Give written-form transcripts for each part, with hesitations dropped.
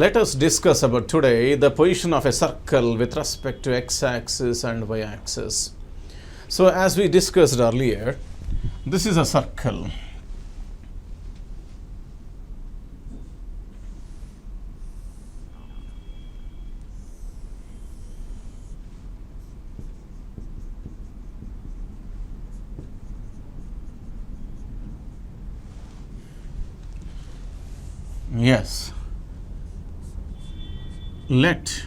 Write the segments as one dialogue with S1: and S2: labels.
S1: Let us discuss about today the position of a circle with respect to x-axis and y-axis. So as we discussed earlier, this is a circle. Yes. Let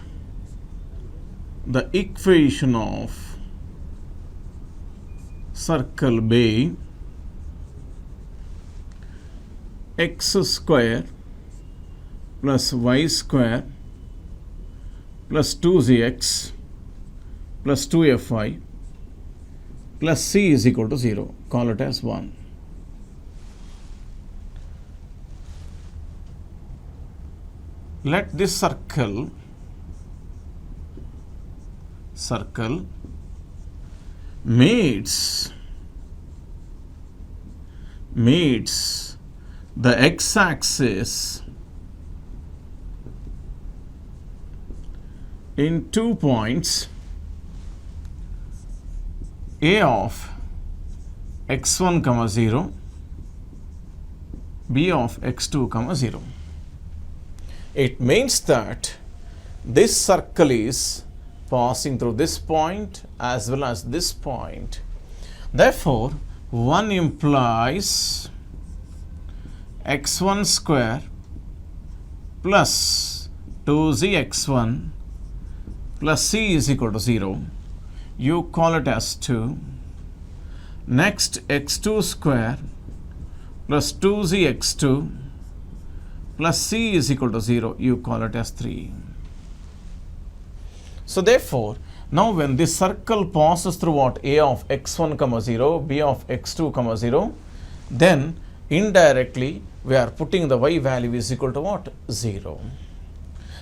S1: the equation of circle be x square plus y square plus 2zx plus 2fy plus c is equal to 0. Call it as 1. Let this circle meets the x-axis in 2 points A of x1, 0, B of x2, 0. It means that this circle is passing through this point as well as this point. Therefore, 1 implies x1 square plus 2zx1 plus c is equal to 0. You call it as 2. Next, x2 square plus 2zx2 plus c is equal to 0, you call it as 3. So therefore, now when this circle passes through what? A of x1, 0, B of x2, 0, then indirectly we are putting the y value is equal to what? 0.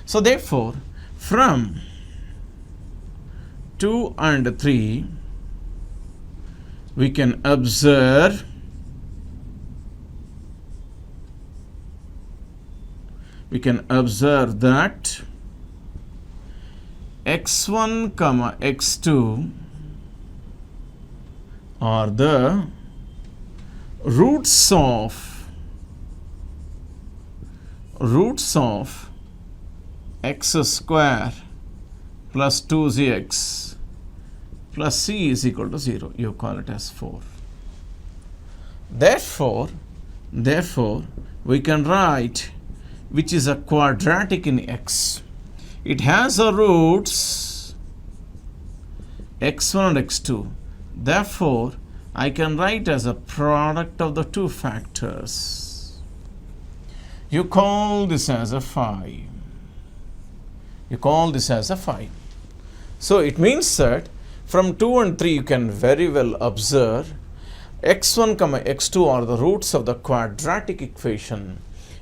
S1: So therefore, from 2 and 3, we can observe that x1, x2 are the roots of x square plus 2zx plus c is equal to 0. You call it as 4. Therefore, we can write which is a quadratic in x. It has a roots x1 and x2. Therefore, I can write as a product of the two factors. You call this as a phi. So it means that from 2 and 3 you can very well observe x1, x2 are the roots of the quadratic equation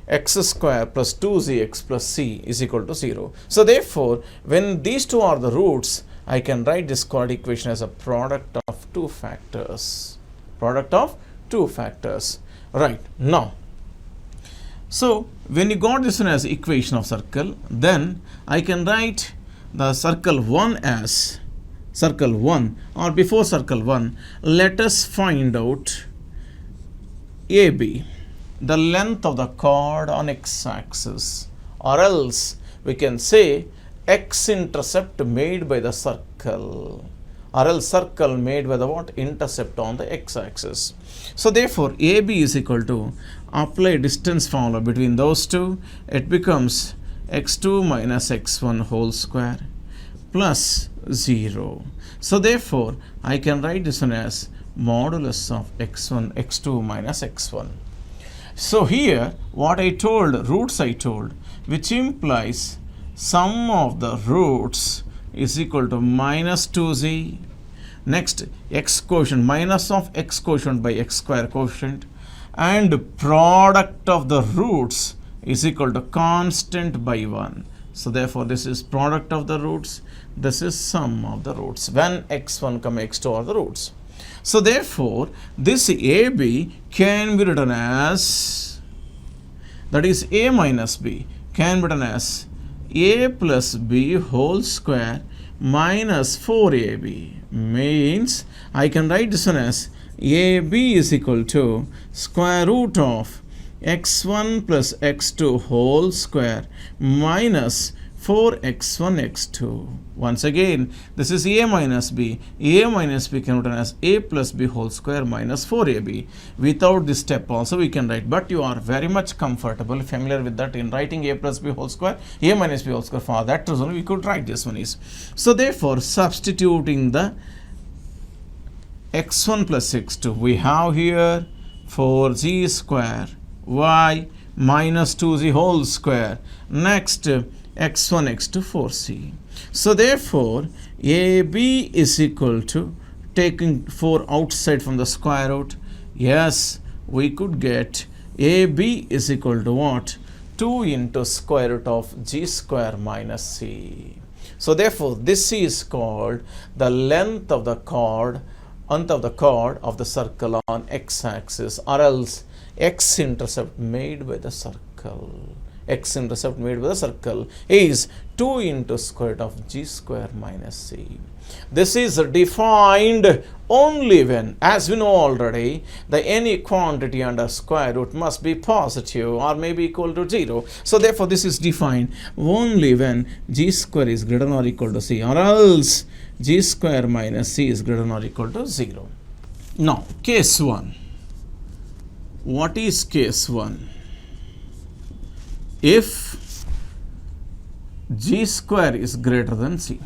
S1: x square plus 2zx plus c is equal to 0. So therefore, when these two are the roots, I can write this quadratic equation as a product of two factors. Right, now, so when you got this one as equation of circle, then I can write the circle 1 as circle 1, or before circle 1, let us find out AB, the length of the chord on x-axis, or else we can say x-intercept made by the circle, or else circle made by the what? Intercept on the x-axis. So therefore, AB is equal to, apply distance formula between those two, it becomes x2 minus x1 whole square plus 0. So therefore, I can write this one as modulus of x2 minus x1. So here, what I told, roots I told, which implies sum of the roots is equal to minus 2z. Next, x quotient, minus of x quotient by x square quotient, and product of the roots is equal to constant by 1. So therefore, this is product of the roots, this is sum of the roots when x1, x2 are the roots. So therefore, this AB can be written as, that is A minus B, can be written as a plus b whole square minus 4ab. Means I can write this one as ab is equal to square root of x1 plus x2 whole square minus 4x1 x2. Once again, this is a minus b. A minus b can be written as a plus b whole square minus 4ab. Without this step also we can write, but you are very much comfortable, familiar with that in writing a plus b whole square, a minus b whole square. For that reason we could write this one is. So therefore, substituting the x1 plus x2, we have here 4g square y minus 2z whole square. Next, x1 x2 4c. So therefore, ab is equal to, taking 4 outside from the square root, yes, we could get ab is equal to what? 2 into square root of g square minus c. So therefore, this is called the length of the chord of the circle on x-axis, or else x-intercept made by the circle. X-intercept made by the circle is 2 into square root of g square minus c. This is defined only when, as we know already, the any quantity under square root must be positive or may be equal to 0. So therefore, this is defined only when g square is greater than or equal to c, or else g square minus c is greater than or equal to 0. Now, case 1. What is case 1? If g square is greater than c,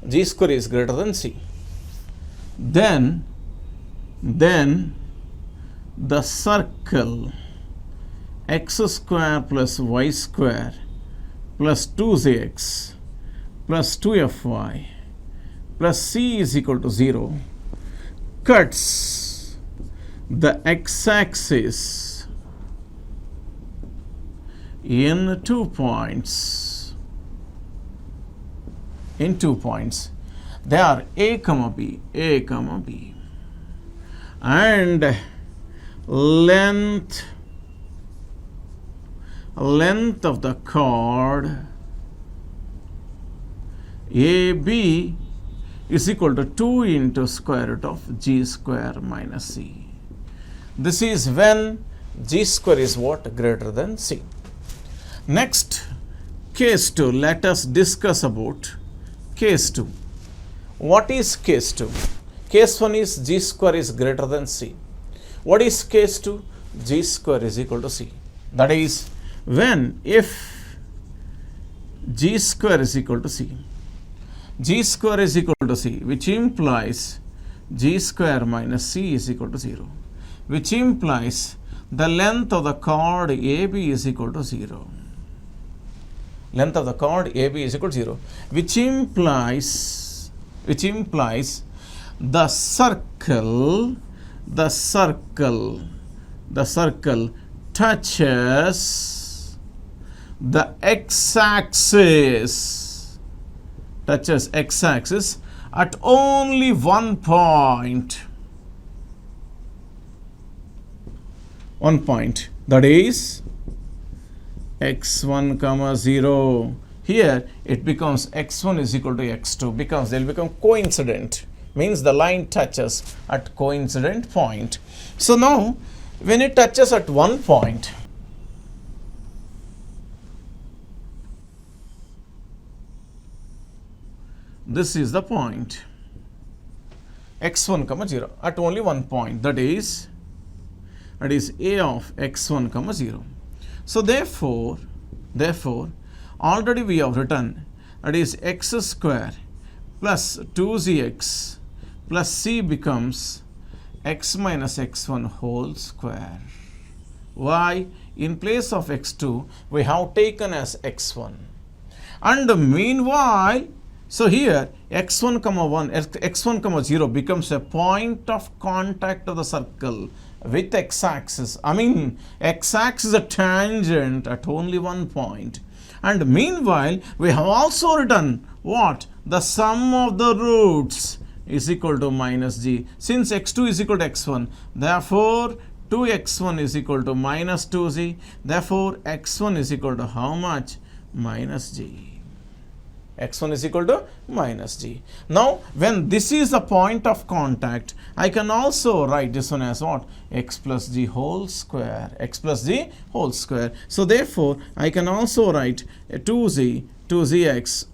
S1: g square is greater than c, then the circle x square plus y square plus 2zx plus 2fy plus c is equal to 0 cuts the x-axis in 2 points. In 2 points, they are a comma b, and length of the chord AB is equal to 2 into square root of g square minus c. This is when g square is what? Greater than c. Next, case 2. Let us discuss about case 2. What is case 2? Case 1 is g square is greater than c. What is case 2? G square is equal to c. That is when, if g square is equal to c, g square is equal to c, which implies g square minus c is equal to 0, which implies the length of the chord AB is equal to 0. Length of the chord AB is equal to 0, which implies the circle touches the x-axis at only one point. That is x1 comma 0. Here it becomes x1 is equal to x2 because they will become coincident, means the line touches at coincident point. So now when it touches at one point, this is the point x1 comma 0 at only one point, that is a of x1 comma 0. So therefore already we have written, that is x square plus 2zx plus c becomes x minus x1 whole square. Why? In place of x2 we have taken as x1, and meanwhile, so here x1 comma 1, x1 comma 0 becomes a point of contact of the circle with x-axis. I mean, x-axis is a tangent at only one point. And meanwhile, we have also written what? The sum of the roots is equal to minus g. Since x2 is equal to x1, therefore 2x1 is equal to minus 2z. Therefore, x1 is equal to how much? Minus g. X1 is equal to minus g. Now, when this is the point of contact, I can also write this one as what? X plus g whole square. X plus g whole square. So, therefore, I can also write 2zx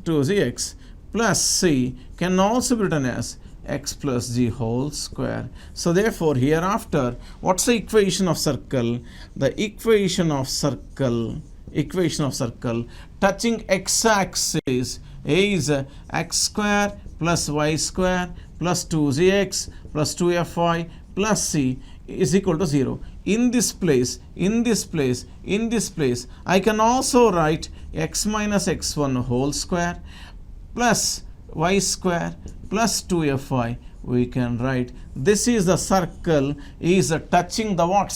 S1: plus c can also be written as x plus g whole square. So, therefore, hereafter, what's the equation of circle? The equation of circle touching x-axis is x square plus y square plus 2zx plus 2fy plus c is equal to 0. In this place, I can also write x minus x1 whole square plus y square plus 2fy. We can write this is the circle is touching the what?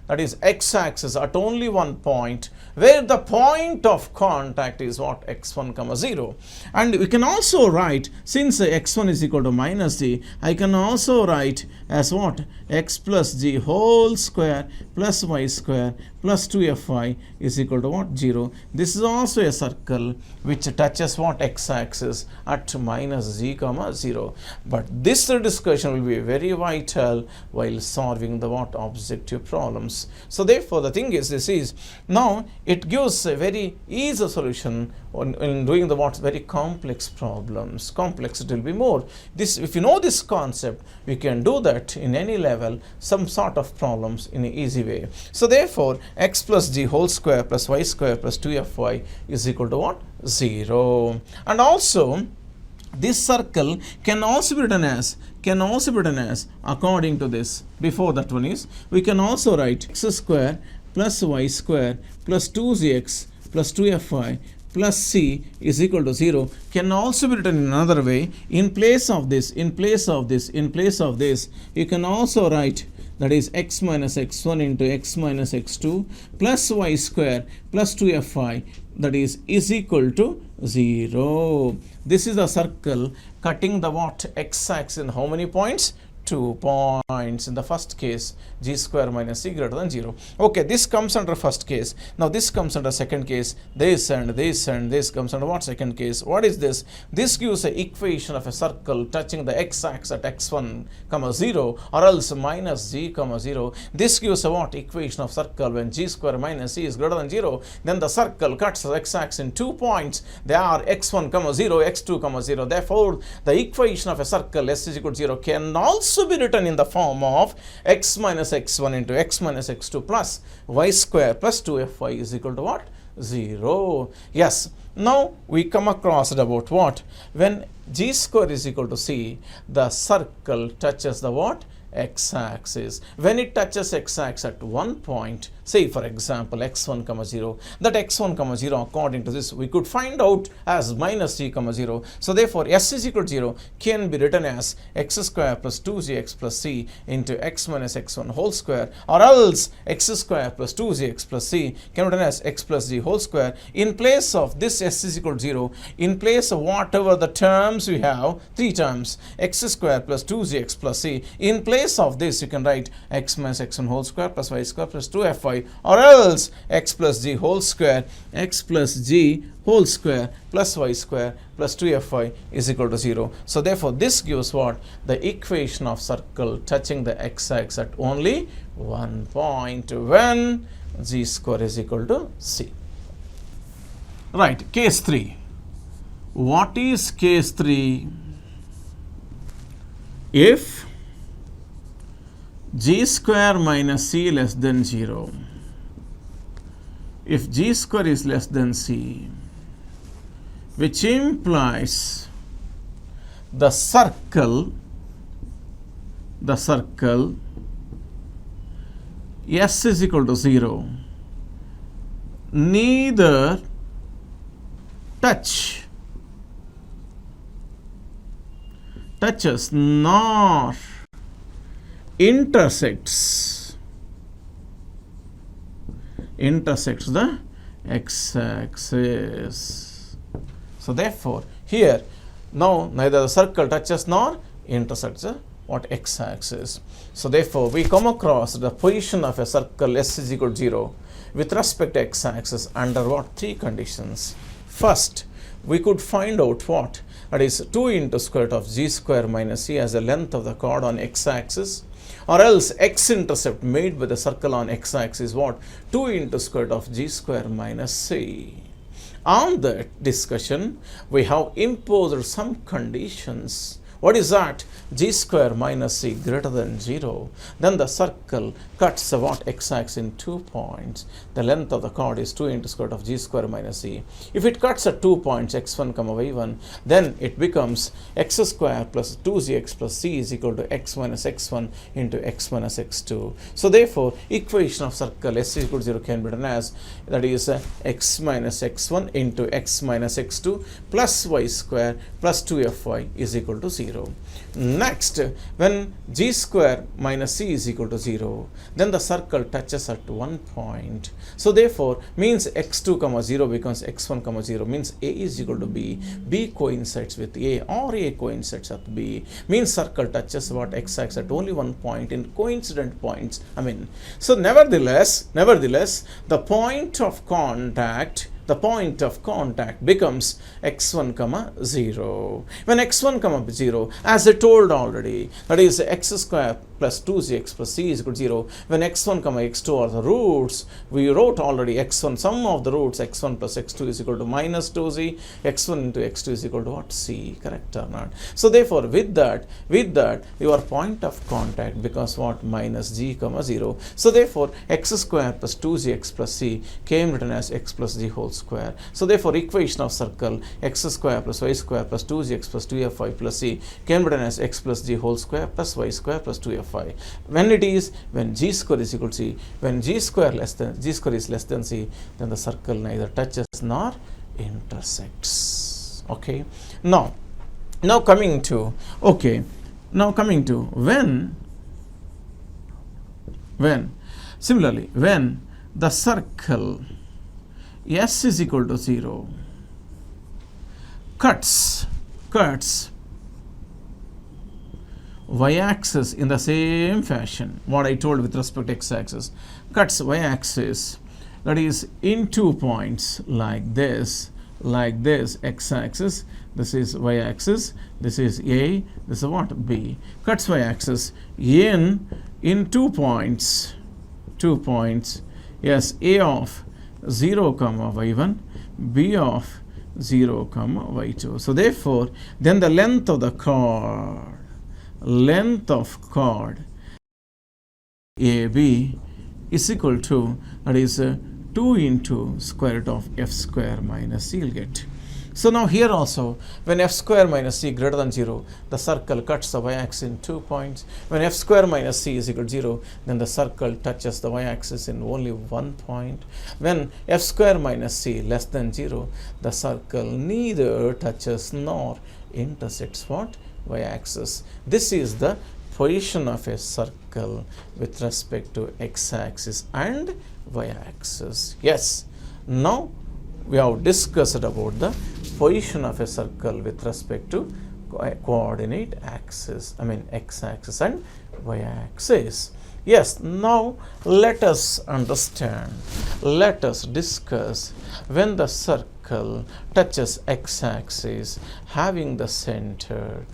S1: That is x-axis at only one point, where the point of contact is what? x1 comma 0. And we can also write, since x1 is equal to minus g, I can also write as what? X plus g whole square plus y square plus 2fy is equal to what? 0. This is also a circle which touches what? X-axis at minus g comma 0. But this discussion will be very vital while solving the what? Objective problems. So, therefore, the thing is, this is now it gives a very easy solution in doing the what? Very complex problems. Complex it will be more. This, if you know this concept, we can do that in any level, some sort of problems in an easy way. So, therefore, x plus g whole square plus y square plus 2fy is equal to what? 0. And also, this circle can also be written as according to this. Before that one is, we can also write x square plus y square plus 2zx plus 2fy plus c is equal to 0 can also be written in another way. In place of this, you can also write that is x minus x1 into x minus x2 plus y square plus 2fy that is equal to 0. This is a circle cutting the what? X-axis in how many points? 2 points. In the first case, g square minus c greater than 0. Okay, this comes under first case. Now this comes under second case. This comes under what? Second case. What is this? This gives an equation of a circle touching the x-axis at x1 comma 0 or else minus g comma 0. This gives a what? Equation of circle when g square minus c is greater than 0. Then the circle cuts the x-axis in 2 points. They are x1 comma 0, x2 comma 0. Therefore, the equation of a circle s is equal to 0 can also be written in the form of x minus x1 into x minus x2 plus y square plus 2fy is equal to what? 0. Yes. Now we come across about what? When g square is equal to c, the circle touches the what? X-axis. When it touches x-axis at one point, say for example x1 comma 0, that x1 comma 0 according to this we could find out as minus g comma 0. So therefore s is equal to 0 can be written as x square plus 2gx plus c into x minus x1 whole square, or else x square plus 2gx plus c can be written as x plus g whole square. In place of this s is equal to 0, in place of whatever the terms we have, 3 terms, x square plus 2gx plus c, in place of this you can write x minus x1 whole square plus y square plus 2fy, or else x plus g whole square plus y square plus 2fy is equal to 0. So therefore this gives what? The equation of circle touching the x-axis at only one point when g square is equal to c. Right, case 3. What is case 3? If g square minus c less than 0, if g square is less than c, which implies the circle s is equal to 0 neither touches nor intersects the x-axis. So therefore here now neither the circle touches nor intersects the what x-axis. So therefore we come across the position of a circle S is equal to 0 with respect to x-axis under what? Three conditions. First, we could find out what? That is 2 into square root of g square minus c as the length of the chord on x-axis, or else x-intercept made by the circle on x-axis is what? 2 into square root of g square minus c. On that discussion, we have imposed some conditions. What is that? G square minus c greater than 0. Then the circle cuts what? X-axis in 2 points. The length of the chord is 2 into square root of g square minus c. If it cuts at 2 points x1, y1, then it becomes x square plus 2gx plus c is equal to x minus x1 into x minus x2. So therefore, equation of circle S is equal to 0 can be written as, that is x minus x1 into x minus x2 plus y square plus 2fy is equal to 0. Next, when g square minus c is equal to 0, then the circle touches at 1 point. So therefore, means x2, 0 becomes x1, 0, means a is equal to b, b coincides with a, or a coincides with b, means circle touches what? X-axis at only 1 point in coincident points. So nevertheless, the point of contact becomes x1, 0. When x1, 0, as I told already, that is x square plus 2gx plus c is equal to 0. When x1, x2 are the roots, we wrote already x1, sum of the roots x1 plus x2 is equal to minus 2z, x1 into x2 is equal to what? C, correct or not? So therefore, with that, your point of contact becomes what? Minus g, 0. So therefore, x square plus 2gx plus c came written as x plus g whole square. So therefore, equation of circle x square plus y square plus 2gx plus 2fy plus c came written as x plus g whole square plus y square plus 2fy. When g square is equal to c, when g square is less than c, then the circle neither touches nor intersects. Okay. Now coming to similarly, when the circle S is equal to 0 cuts y-axis in the same fashion, what I told with respect to x-axis, cuts y-axis, that is in 2 points like this, x-axis, this is y-axis, this is A, this is what? B. Cuts y-axis in 2 points, yes, A of 0, y1, B of 0, y2. So therefore, then the length of the chord AB is equal to, that is 2 into square root of f square minus c, you'll get. So now here also, when f square minus c greater than 0, the circle cuts the y-axis in 2 points. When f square minus c is equal to 0, then the circle touches the y-axis in only 1 point. When f square minus c less than 0, the circle neither touches nor intersects what? Y-axis. This is the position of a circle with respect to x-axis and y-axis. Yes, now we have discussed about the position of a circle with respect to coordinate axis, x-axis and y-axis. Yes, now let us understand, let us discuss when the circle touches x-axis having the center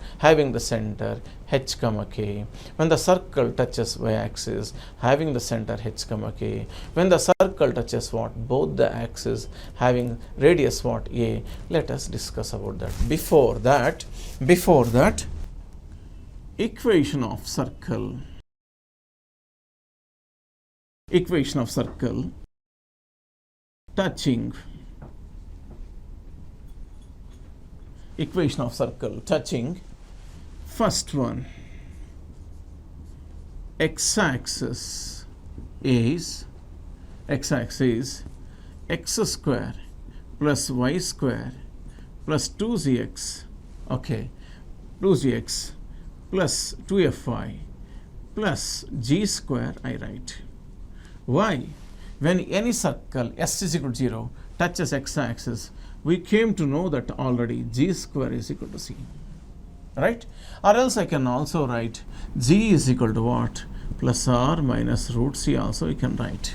S1: h, k. When the circle touches y-axis having the center h, k. When the circle touches what? Both the axes having radius what? A. Let us discuss about that. Before that, equation of circle touching first one, x-axis is x square plus y square plus 2gx, okay, 2gx plus 2fy plus g square I write. Why? When any circle S is equal to 0 touches x-axis, we came to know that already g square is equal to c. right? Or else I can also write g is equal to what? Plus r minus root c also you can write,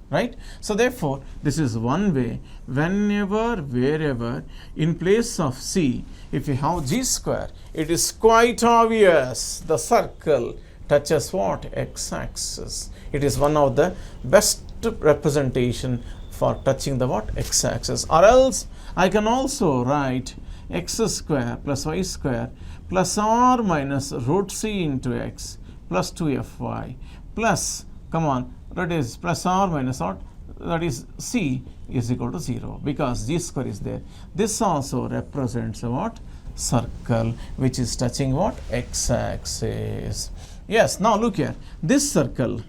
S1: right? So therefore, this is one way. Whenever, wherever, in place of c, if you have g square, it is quite obvious the circle touches what? X-axis. It is one of the best representation for touching the what? X-axis. Or else I can also write x square plus y square plus r minus root c into x plus 2fy plus, come on, that is plus r minus r, that is c is equal to 0 because g square is there. This also represents a what? Circle which is touching what? X-axis. Yes, now look here. This circle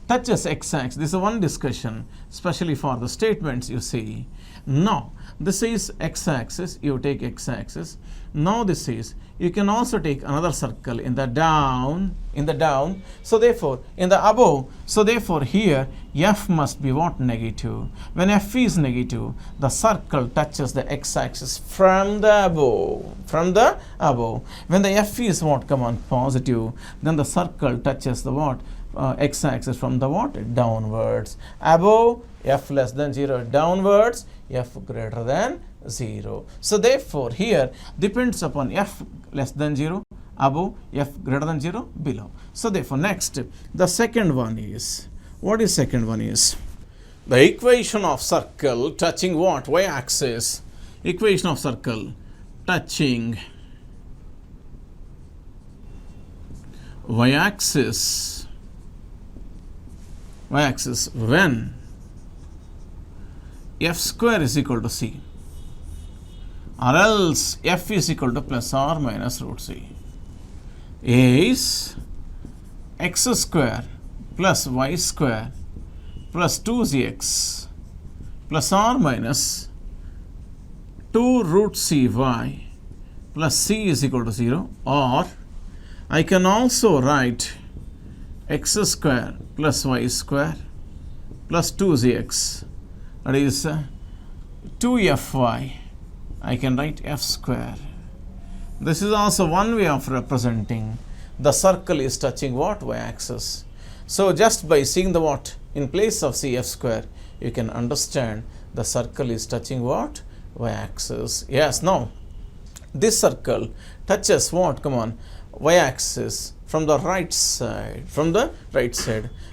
S1: touches x-axis. This is one discussion, especially for the statements you see. Now, this is x-axis, you take x-axis. Now this is, you can also take another circle in the down, so therefore, in the above, so therefore here, f must be what? Negative. When f is negative, the circle touches the x-axis from the above, When the f is what? Come on, positive, then the circle touches the what? X-axis from the what? Downwards. Above, f less than 0, downwards, f greater than 0. So therefore here depends upon f less than 0, above, f greater than 0, below. So therefore next, the second one is, what is second one is? The equation of circle touching what? Y-axis. Equation of circle touching y-axis when f square is equal to c, or else f is equal to plus r minus root c, is x square plus y square plus 2zx plus r minus 2 root cy plus c is equal to 0, or I can also write x square plus y square plus 2zx, that is 2fy. I can write f square. This is also one way of representing the circle is touching what? Y-axis. So just by seeing the what? In place of c f square, you can understand the circle is touching what? Y-axis. Yes, now this circle touches what? Come on, y-axis from the right side,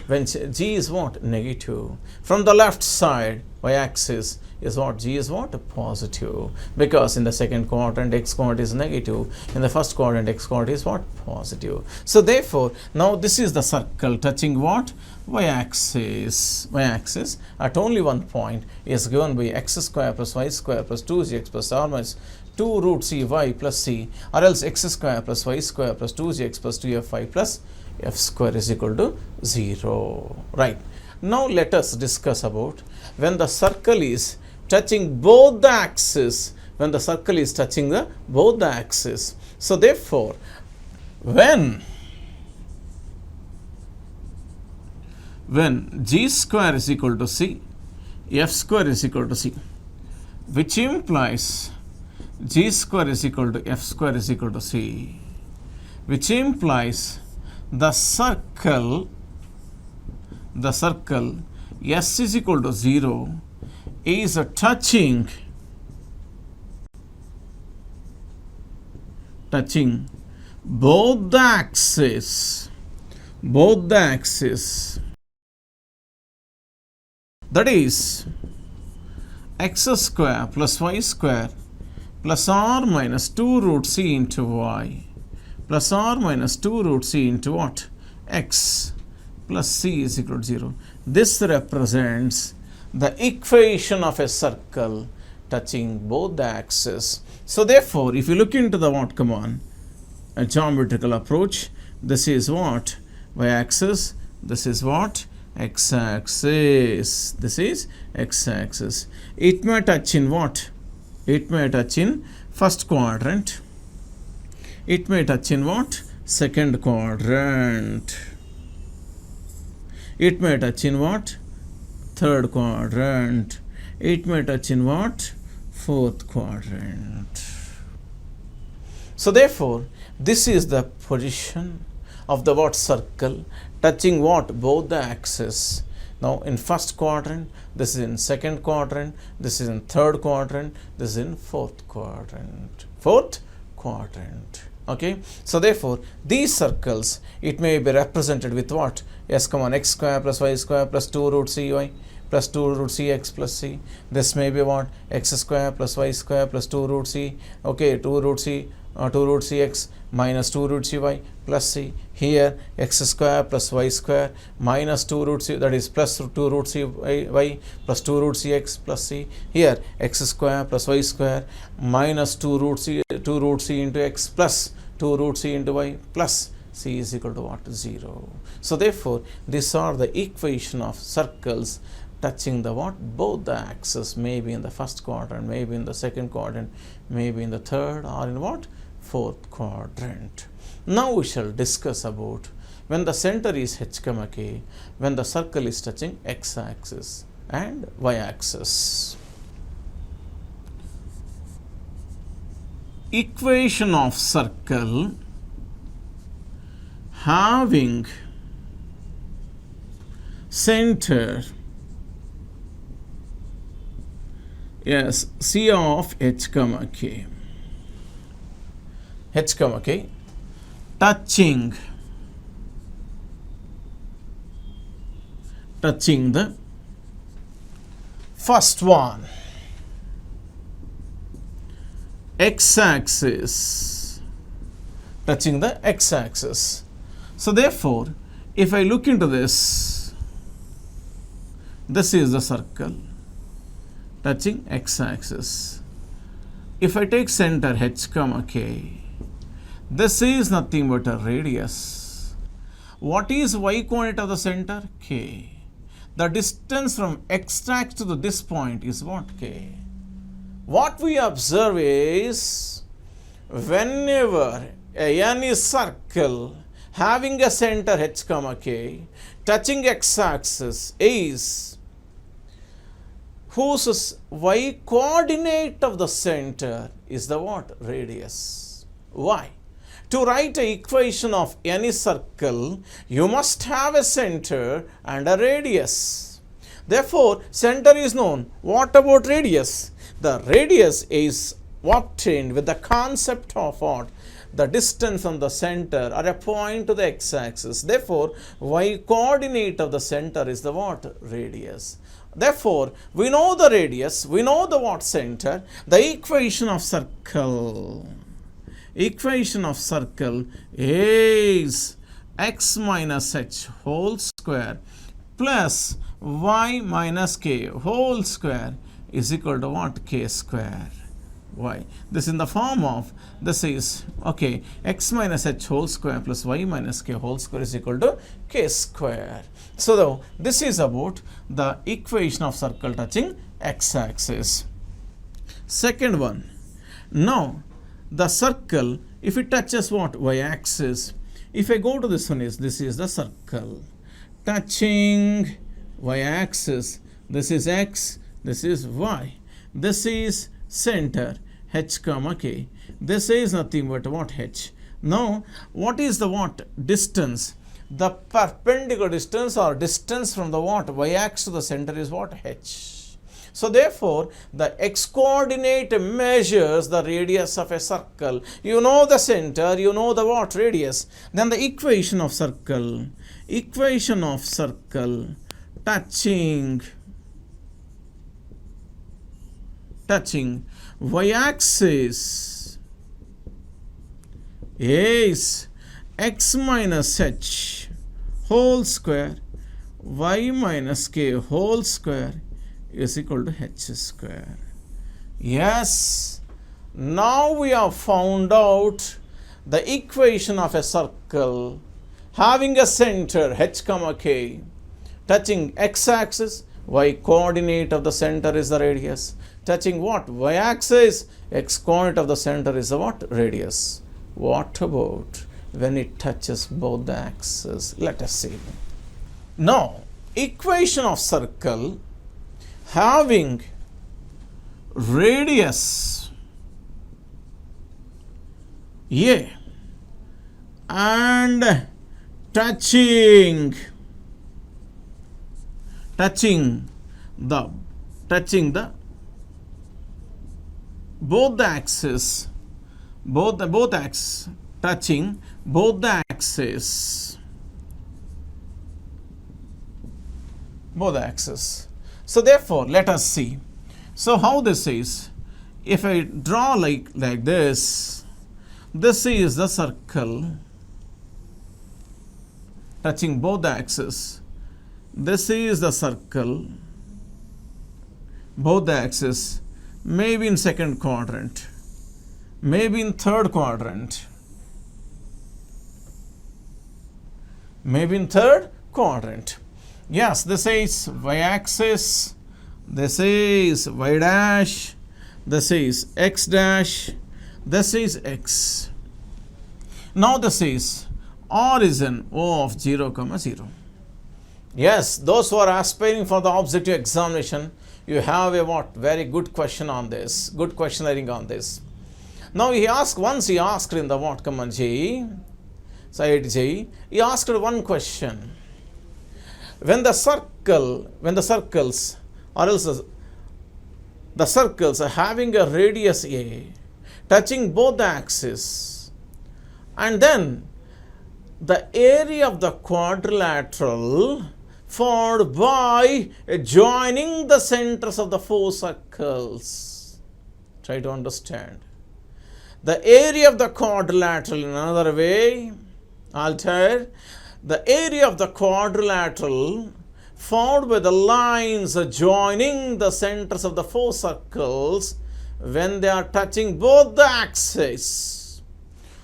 S1: when g is what? Negative. From the left side, y-axis is what? G is what? Positive. Because in the second quadrant, x coordinate is negative. In the first quadrant, x coordinate is what? Positive. So therefore, now this is the circle touching what? Y-axis. Y-axis at only one point is given by x square plus y square plus 2zx plus r minus 2 root cy plus c, or else x square plus y square plus 2zx plus 2fy plus f square is equal to 0. Right. Now let us discuss about when the circle is touching both the axes. When the circle is touching both the axes. So therefore, when g square is equal to c, f square is equal to c, which implies g square is equal to f square is equal to c, which implies the circle s is equal to 0 is touching both the axes, that is x square plus y square plus r minus 2 root c into y plus r minus 2 root c into what? X plus c is equal to 0. This represents the equation of a circle touching both the axes. So therefore, if you look into the what? Come on, a geometrical approach, this is what? Y-axis. This is what? X-axis. This is x-axis. It may touch in what? It may touch in first quadrant. It may touch in what? Second quadrant. It may touch in what? Third quadrant. It may touch in what? Fourth quadrant. So therefore, this is the position of the what circle touching what both the axes. Now in first quadrant, this is in second quadrant, this is in third quadrant, this is in fourth quadrant. Fourth quadrant. Okay, so therefore these circles, it may be represented with what? S comma x square plus y square plus 2 root cy plus 2 root cx plus c. This may be what? X square plus y square plus 2 root c. Okay, 2 root cx minus 2 root cy plus c. Here x square plus y square minus 2 root c, that is plus 2 root cy plus 2 root cx plus c. Here x square plus y square minus 2 root c into x plus 2 root c into y plus c is equal to what? 0. So therefore these are the equation of circles touching the what? Both the axes, maybe in the first quadrant, maybe in the second quadrant, maybe in the third, or in what? Fourth quadrant. Now we shall discuss about when the center is h comma k, when the circle is touching x-axis and y-axis. Equation of circle having center, yes, C of h comma k, touching the first one, x-axis, touching the x-axis. So therefore, if I look into this, this is the circle touching x-axis. If I take center h comma k, this is nothing but a radius. What is y coordinate of the center? K. The distance from x-axis to this point is what? K. What we observe is, whenever any circle having a center h comma k touching x-axis is whose y coordinate of the center is the what? Radius. Why? To write an equation of any circle, you must have a center and a radius. Therefore, center is known. What about radius? The radius is obtained with the concept of what? The distance from the center or a point to the x-axis. Therefore, y coordinate of the center is the what? Radius. Therefore, we know the radius, we know the what? Center. The equation of circle is x minus h whole square plus y minus k whole square is equal to what? K square. Why? This in the form of, this is, okay, x minus h whole square plus y minus k whole square is equal to k square. So this is about the equation of circle touching x-axis. Second one, now the circle, if it touches what? Y-axis. If I go to this one, this is the circle touching y-axis. This is x, this is y. This is center h comma k. This is nothing but what? H. Now what is the what? Distance. The perpendicular distance or distance from the what? Y-axis to the center is what? H. So therefore, the x coordinate measures the radius of a circle. You know the center, you know the what? Radius. Then the equation of circle touching y-axis is x minus h whole square y minus k whole square is equal to h square. Yes, now we have found out the equation of a circle having a center h comma k touching x-axis, y coordinate of the center is the radius. Touching what? Y-axis, x coordinate of the center is the what? Radius. What about when it touches both the axes? Let us see. Now, equation of circle having radius A and touching the both the axes, both axes, touching both the axes, So therefore, let us see. So how this is, if I draw like this is the circle touching both the axes. This is the circle, both the axes, maybe in second quadrant, maybe in third quadrant, Yes, this is y-axis, this is y dash, this is x dash, this is x. Now this is origin O of 0, 0. Yes, those who are aspiring for the objective examination, you have a very good question on this, good questionnaire on this. Now once he asked in the J, side J, he asked one question. When the circles are having a radius A, touching both the axes, and then the area of the quadrilateral formed by joining the centers of the four circles. Try to understand. The area of the quadrilateral, in another way, alter the area of the quadrilateral formed by the lines joining the centers of the four circles when they are touching both the axes.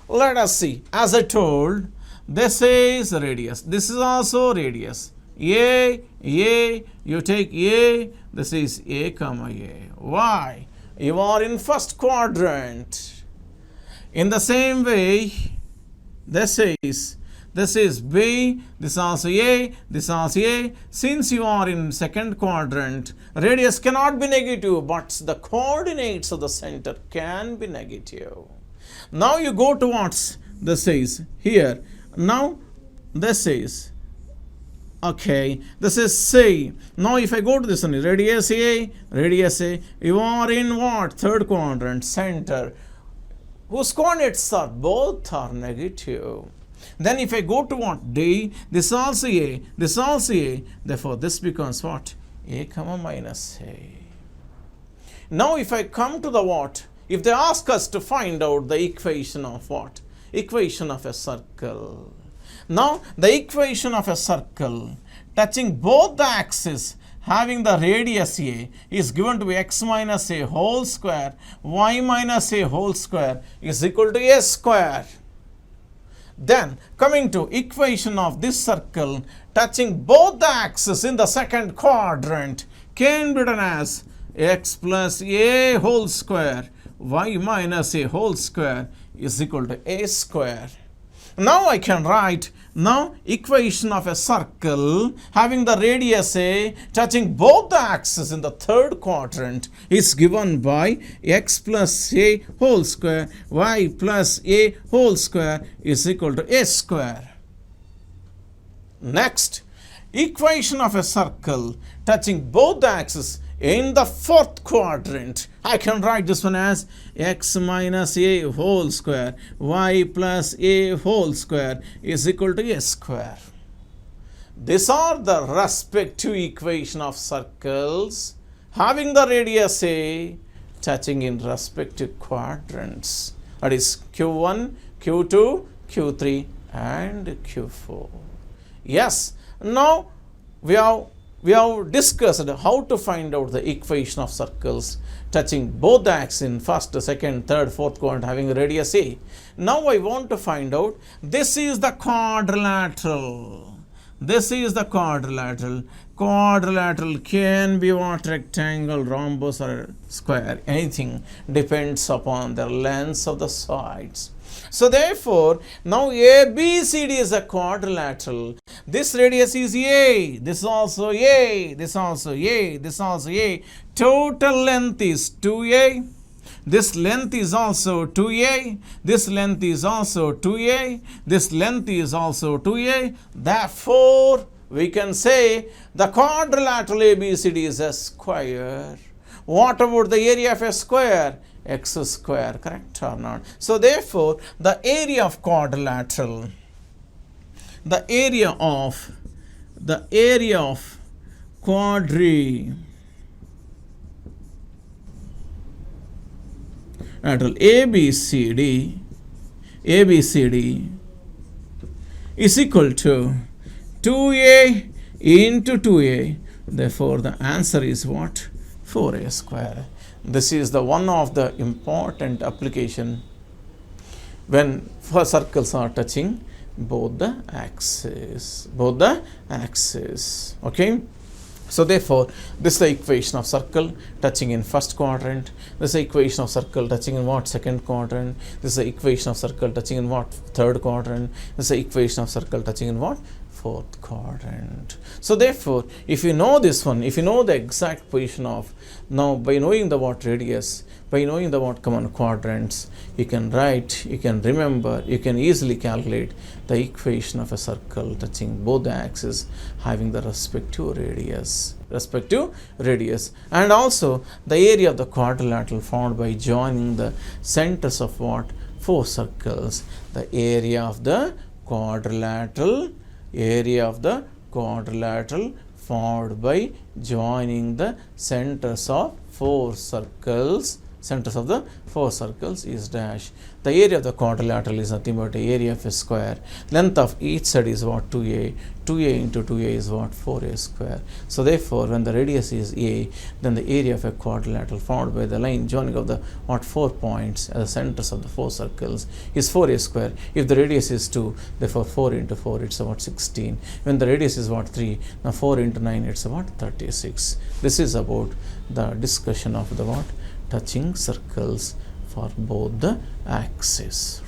S1: Let us see. As I told, this is radius. This is also radius. A, you take A, this is A, A. Why? You are in first quadrant. In the same way, this is B, this also A, this also A. Since you are in second quadrant, radius cannot be negative, but the coordinates of the center can be negative. Now you go towards, this is here. Now this is, okay, this is C. Now if I go to this one, radius A, you are in what? Third quadrant, center. Whose coordinates are both are negative. Then if I go to what? D, this also A, therefore this becomes what? A, minus A. Now if I come to the what? If they ask us to find out the equation of what? Equation of a circle. Now the equation of a circle touching both the axes having the radius A is given to be x minus A whole square, y minus A whole square is equal to A square. Then coming to equation of this circle touching both the axes in the second quadrant can be written as x plus A whole square, y minus A whole square is equal to A square. Now I can write equation of a circle having the radius A touching both the axes in the third quadrant is given by x plus A whole square, y plus A whole square is equal to A square. Next, equation of a circle touching both the axes in the fourth quadrant, I can write this one as x minus A whole square, y plus A whole square is equal to A square. These are the respective equation of circles having the radius A touching in respective quadrants. That is Q1, Q2, Q3 and Q4. Yes, now we have discussed how to find out the equation of circles touching both the axes in first, second, third, fourth quadrant having radius A. Now I want to find out, this is the quadrilateral. Quadrilateral can be what? Rectangle, rhombus or square. Anything depends upon the lengths of the sides. So therefore, now ABCD is a quadrilateral. This radius is A, this also A, this also A, this also A. Total length is 2A. this length is also 2a, this length is also 2a, this length is also 2a. Therefore, we can say the quadrilateral ABCD is a square. What about the area of a square? X square, correct or not? So therefore, the area of quadrilateral, the area of quadrilateral ABCD is equal to 2a into 2a. Therefore, the answer is what? 4a square. This is the one of the important application when four circles are touching both the axes. Okay. So therefore, this is the equation of circle touching in first quadrant. This is the equation of circle touching in what? Second quadrant. This is the equation of circle touching in what? Third quadrant. This is the equation of circle touching in what? Fourth quadrant. So therefore, if you know this one, if you know the exact position of, now by knowing the what radius, by knowing the what common quadrants, you can write, you can remember, you can easily calculate the equation of a circle touching both the axes having the respective radius, and also the area of the quadrilateral found by joining the centers of what? Four circles. The area of the quadrilateral found by joining the centers of four circles is dash. The area of the quadrilateral is nothing but the area of a square. Length of each side is what? 2a. 2a into 2a is what? 4a square. So therefore, when the radius is a, then the area of a quadrilateral found by the line joining of the what? 4 points at the centers of the four circles is 4a square. If the radius is 2, therefore 4 into 4, it's about 16. When the radius is what? 3, now 4 into 9, it's about 36. This is about the discussion of the what? Touching circles for both the axes.